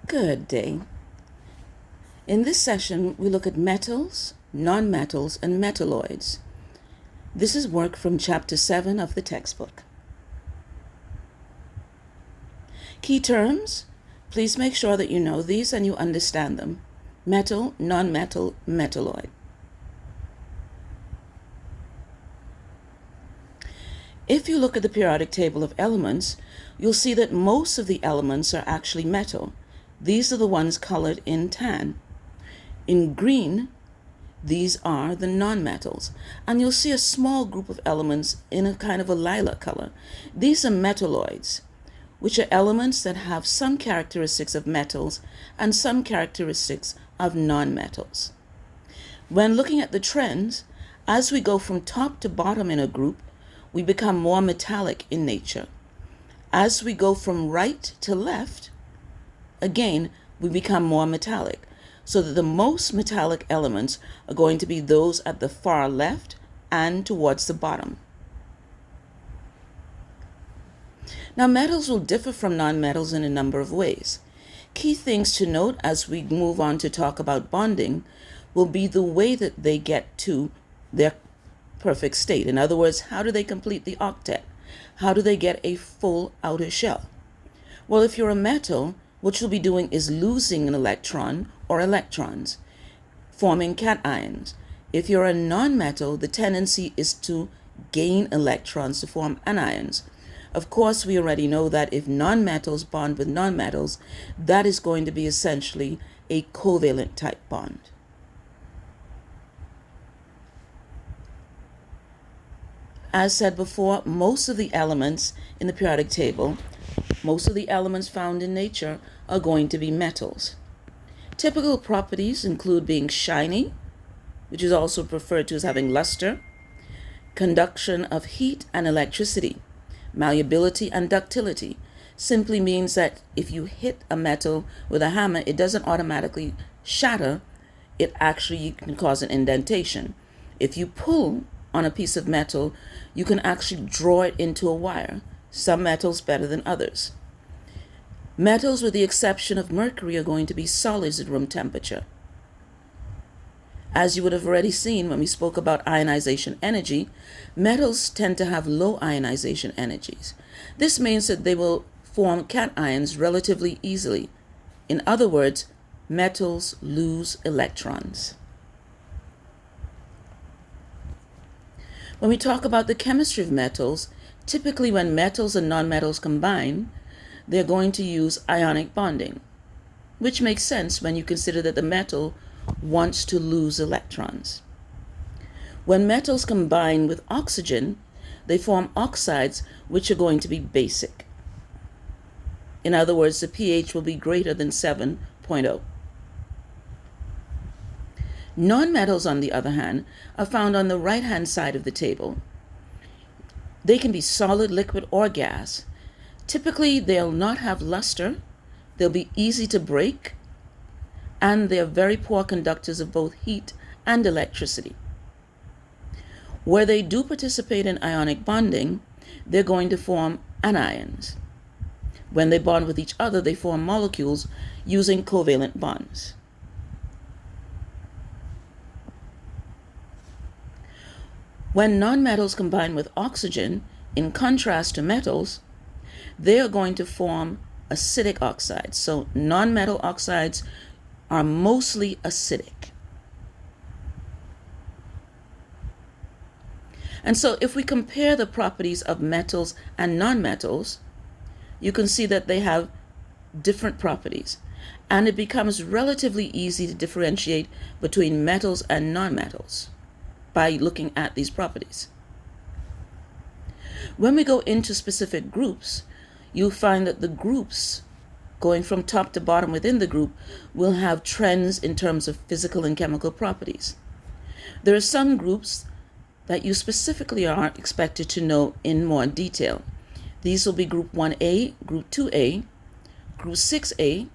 Good day. In this session, we look at metals, nonmetals, and metalloids. This is work from Chapter 7 of the textbook. Key terms. Please make sure that you know these and you understand them. Metal, nonmetal, metalloid. If you look at the periodic table of elements, you'll see that most of the elements are actually metal. These are the ones colored in tan. In green, these are the nonmetals. And you'll see a small group of elements in a kind of a lilac color. These are metalloids, which are elements that have some characteristics of metals and some characteristics of nonmetals. When looking at the trends, as we go from top to bottom in a group, we become more metallic in nature. As we go from right to left, again, we become more metallic, so that the most metallic elements are going to be those at the far left and towards the bottom. Now, metals will differ from nonmetals in a number of ways. Key things to note as we move on to talk about bonding will be the way that they get to their perfect state. In other words, how do they complete the octet? How do they get a full outer shell? Well, if you're a metal, what you'll be doing is losing an electron or electrons, forming cations. If you're a nonmetal, the tendency is to gain electrons to form anions. Of course, we already know that if nonmetals bond with nonmetals, that is going to be essentially a covalent type bond. As said before, most of the elements in the periodic table, most of the elements found in nature are going to be metals. Typical properties include being shiny, which is also referred to as having luster, conduction of heat and electricity. Malleability and ductility simply means that if you hit a metal with a hammer, it doesn't automatically shatter. It actually can cause an indentation. If you pull on a piece of metal, you can actually draw it into a wire. Some metals better than others. Metals, with the exception of mercury, are going to be solids at room temperature. As you would have already seen when we spoke about ionization energy, metals tend to have low ionization energies. This means that they will form cations relatively easily. In other words, metals lose electrons. When we talk about the chemistry of metals, typically when metals and nonmetals combine, they're going to use ionic bonding, which makes sense when you consider that the metal wants to lose electrons. When metals combine with oxygen, they form oxides which are going to be basic. In other words, the pH will be greater than 7.0. Nonmetals, on the other hand, are found on the right-hand side of the table. They can be solid, liquid, or gas. Typically, they'll not have luster, they'll be easy to break, and they're very poor conductors of both heat and electricity. Where they do participate in ionic bonding, they're going to form anions. When they bond with each other, they form molecules using covalent bonds. When nonmetals combine with oxygen, in contrast to metals, they are going to form acidic oxides. So nonmetal oxides are mostly acidic. And so if we compare the properties of metals and nonmetals, you can see that they have different properties. And it becomes relatively easy to differentiate between metals and nonmetals by looking at these properties. When we go into specific groups, you'll find that the groups, going from top to bottom within the group, will have trends in terms of physical and chemical properties. There are some groups that you specifically are expected to know in more detail. These will be Group 1A, Group 2A, Group 6A,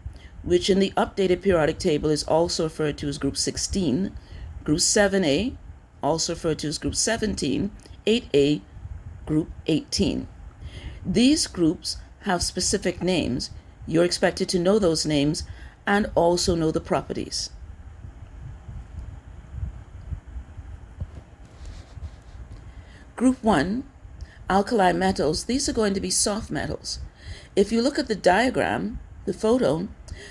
which in the updated periodic table is also referred to as Group 16, Group 7A, also referred to as Group 17, 8A, Group 18. These groups have specific names. You're expected to know those names and also know the properties. Group 1, alkali metals, these are going to be soft metals. If you look at the diagram, the photo,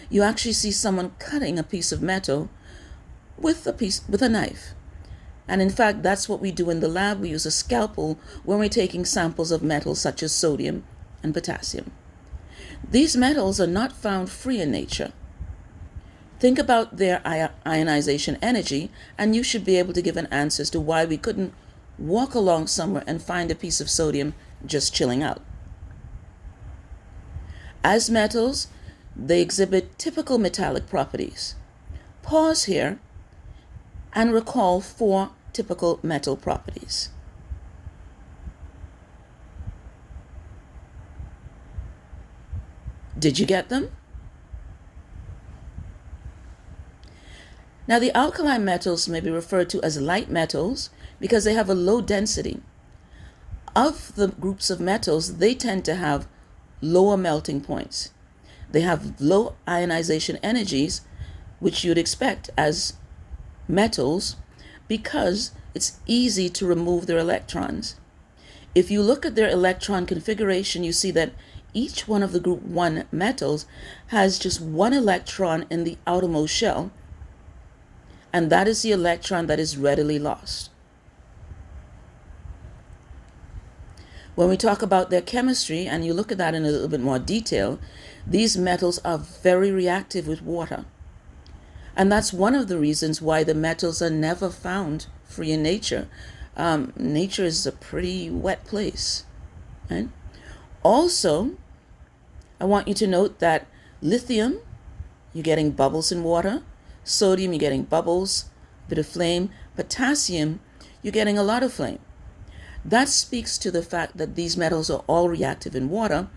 you actually see someone cutting a piece of metal with a knife. And in fact, that's what we do in the lab. We use a scalpel when we're taking samples of metals such as sodium and potassium. These metals are not found free in nature. Think about their ionization energy, and you should be able to give an answer as to why we couldn't walk along somewhere and find a piece of sodium just chilling out. As metals, they exhibit typical metallic properties. Pause here and recall 4 typical metal properties. Did you get them? Now, the alkali metals may be referred to as light metals because they have a low density. Of the groups of metals, they tend to have lower melting points. They have low ionization energies, which you'd expect as metals, because it's easy to remove their electrons. If you look at their electron configuration, you see that each one of the group 1 metals has just one electron in the outermost shell, and that is the electron that is readily lost. When we talk about their chemistry, and you look at that in a little bit more detail, these metals are very reactive with water. And that's one of the reasons why the metals are never found free in nature. Nature is a pretty wet place. Right? Also, I want you to note that lithium, you're getting bubbles in water. Sodium, you're getting bubbles, a bit of flame. Potassium, you're getting a lot of flame. That speaks to the fact that these metals are all reactive in water,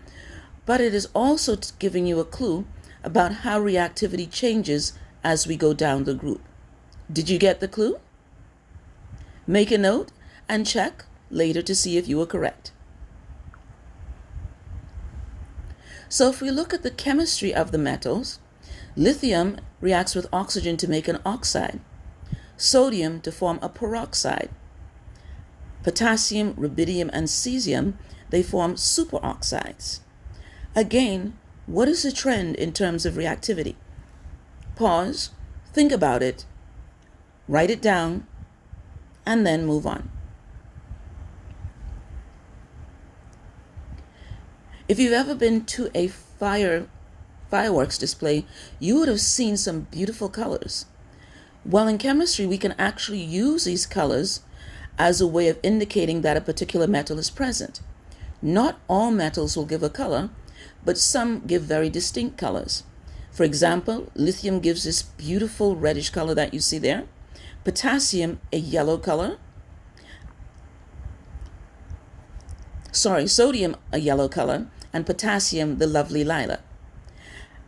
but it is also giving you a clue about how reactivity changes as we go down the group. Did you get the clue? Make a note and check later to see if you were correct. So if we look at the chemistry of the metals, lithium reacts with oxygen to make an oxide, sodium to form a peroxide. Potassium, rubidium, and cesium, they form superoxides. Again, what is the trend in terms of reactivity? Pause, think about it, write it down, and then move on. If you've ever been to a fireworks display, you would have seen some beautiful colors. Well, in chemistry, we can actually use these colors as a way of indicating that a particular metal is present. Not all metals will give a color, but some give very distinct colors. For example, lithium gives this beautiful reddish color that you see there. Potassium, a yellow color. Sodium, a yellow color, and potassium, the lovely lilac.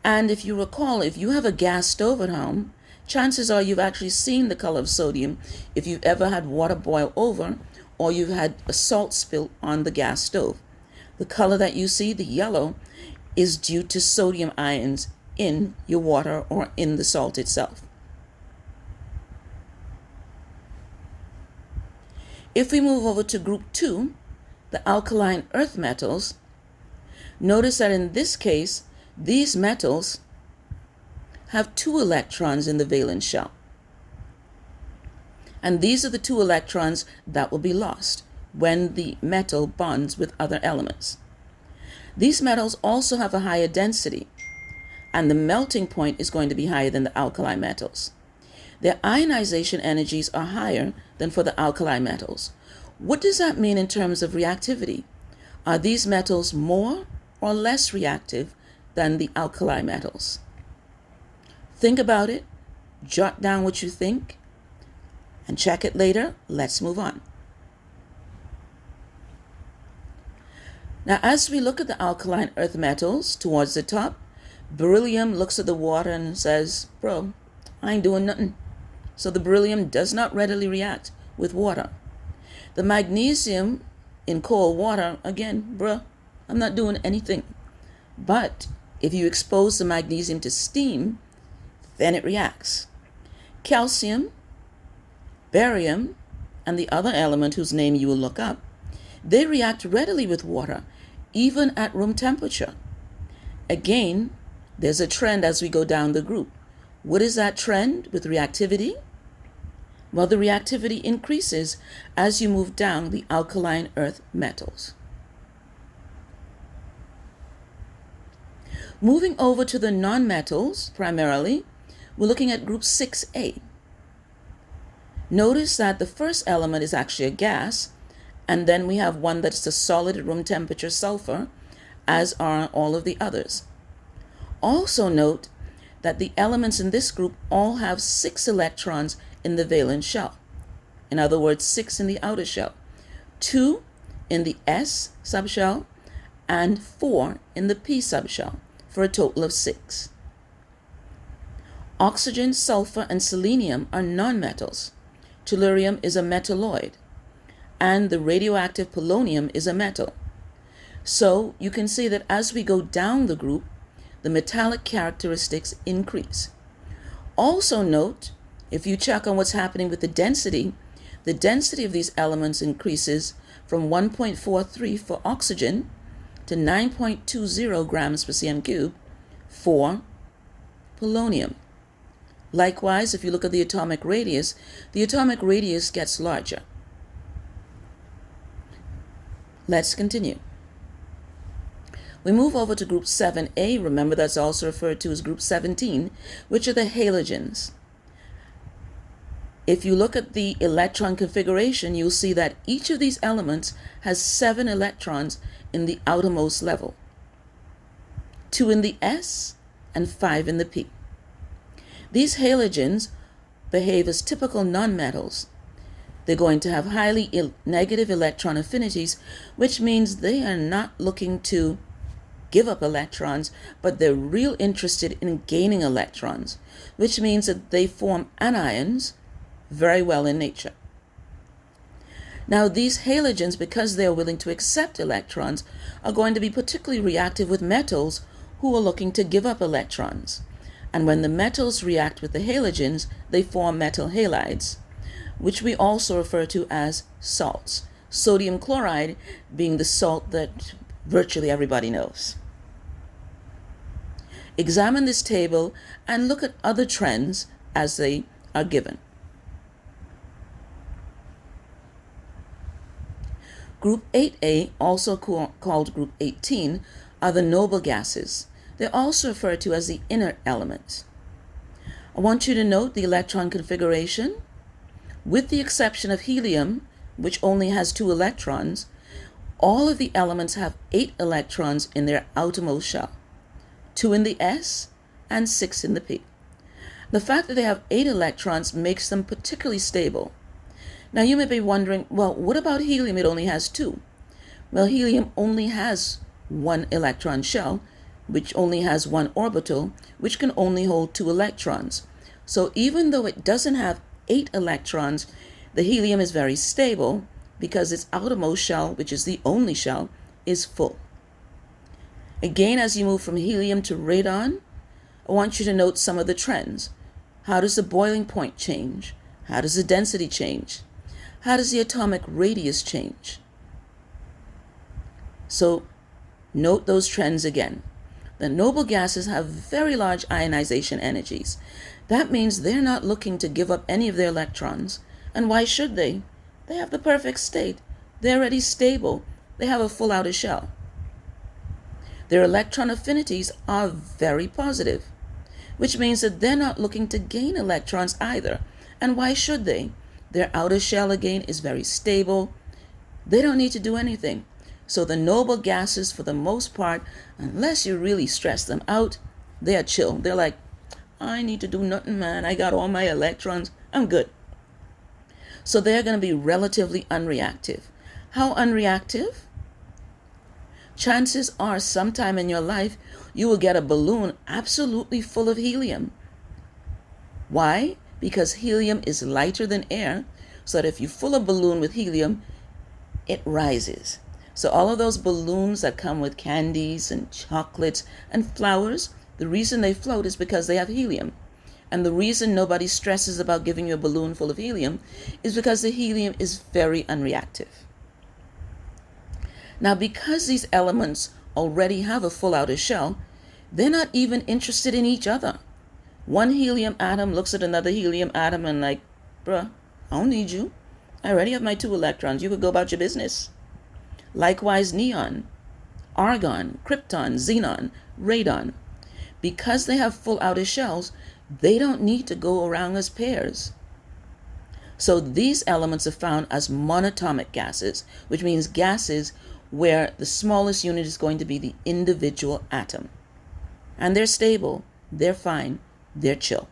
And if you recall, if you have a gas stove at home, chances are you've actually seen the color of sodium if you've ever had water boil over or you've had a salt spill on the gas stove. The color that you see, the yellow, is due to sodium ions in your water or in the salt itself. If we move over to group 2, the alkaline earth metals, notice that in this case, these metals have 2 electrons in the valence shell. And these are the 2 electrons that will be lost when the metal bonds with other elements. These metals also have a higher density, and the melting point is going to be higher than the alkali metals. Their ionization energies are higher than for the alkali metals. What does that mean in terms of reactivity? Are these metals more or less reactive than the alkali metals? Think about it, jot down what you think, and check it later. Let's move on. Now, as we look at the alkaline earth metals towards the top, beryllium looks at the water and says, bro, I ain't doing nothing. So the beryllium does not readily react with water. The magnesium in cold water, again, bro, I'm not doing anything. But if you expose the magnesium to steam, then it reacts. Calcium, barium, and the other element whose name you will look up, they react readily with water, even at room temperature. Again, there's a trend as we go down the group. What is that trend with reactivity? Well, the reactivity increases as you move down the alkaline earth metals. Moving over to the nonmetals, primarily, we're looking at group 6A. Notice that the first element is actually a gas, and then we have one that's a solid at room temperature, sulfur, as are all of the others. Also note that the elements in this group all have 6 electrons in the valence shell. In other words, 6 in the outer shell, 2 in the S subshell, and 4 in the P subshell, for a total of 6. Oxygen, sulfur, and selenium are nonmetals. Tellurium is a metalloid, and the radioactive polonium is a metal. So you can see that as we go down the group, the metallic characteristics increase. Also note, if you check on what's happening with the density of these elements increases from 1.43 for oxygen to 9.20 grams per cm cube for polonium. Likewise, if you look at the atomic radius gets larger. Let's continue. We move over to group 7A. Remember, that's also referred to as group 17, which are the halogens. If you look at the electron configuration, you'll see that each of these elements has 7 electrons in the outermost level, 2 in the S and 5 in the P. These halogens behave as typical nonmetals. They're going to have highly negative electron affinities, which means they are not looking to give up electrons, but they're real interested in gaining electrons, which means that they form anions very well in nature. Now, these halogens, because they're willing to accept electrons, are going to be particularly reactive with metals who are looking to give up electrons. And when the metals react with the halogens, they form metal halides, which we also refer to as salts. Sodium chloride being the salt that virtually everybody knows. Examine this table and look at other trends as they are given. Group 8A, also called Group 18, are the noble gases. They're also referred to as the inert elements. I want you to note the electron configuration. With the exception of helium, which only has 2 electrons, all of the elements have 8 electrons in their outermost shell, 2 in the S and 6 in the P. The fact that they have 8 electrons makes them particularly stable. Now you may be wondering, well, what about helium? It only has 2. Well, helium only has 1 electron shell, which only has 1 orbital, which can only hold 2 electrons. So even though it doesn't have 8 electrons, the helium is very stable because its outermost shell, which is the only shell, is full. Again, as you move from helium to radon, I want you to note some of the trends. How does the boiling point change? How does the density change? How does the atomic radius change? So note those trends again. The noble gases have very large ionization energies. That means they're not looking to give up any of their electrons. And why should they? They have the perfect state. They're already stable. They have a full outer shell. Their electron affinities are very positive, which means that they're not looking to gain electrons either. And why should they? Their outer shell, again, is very stable. They don't need to do anything. So the noble gases, for the most part, unless you really stress them out, they're chill. They're like, I need to do nothing, man. I got all my electrons. I'm good. So they're going to be relatively unreactive. How unreactive? Chances are sometime in your life you will get a balloon absolutely full of helium. Why? Because helium is lighter than air, so that if you fill a balloon with helium, it rises. So all of those balloons that come with candies and chocolates and flowers, the reason they float is because they have helium. And the reason nobody stresses about giving you a balloon full of helium is because the helium is very unreactive. Now, because these elements already have a full outer shell, they're not even interested in each other. One helium atom looks at another helium atom and like, bruh, I don't need you. I already have my 2 electrons. You could go about your business. Likewise, neon, argon, krypton, xenon, radon. Because they have full outer shells, they don't need to go around as pairs. So these elements are found as monatomic gases, which means gases where the smallest unit is going to be the individual atom. And they're stable, they're fine, they're chill.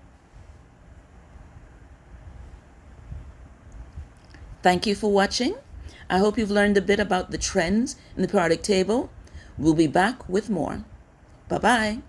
Thank you for watching. I hope you've learned a bit about the trends in the periodic table. We'll be back with more. Bye-bye.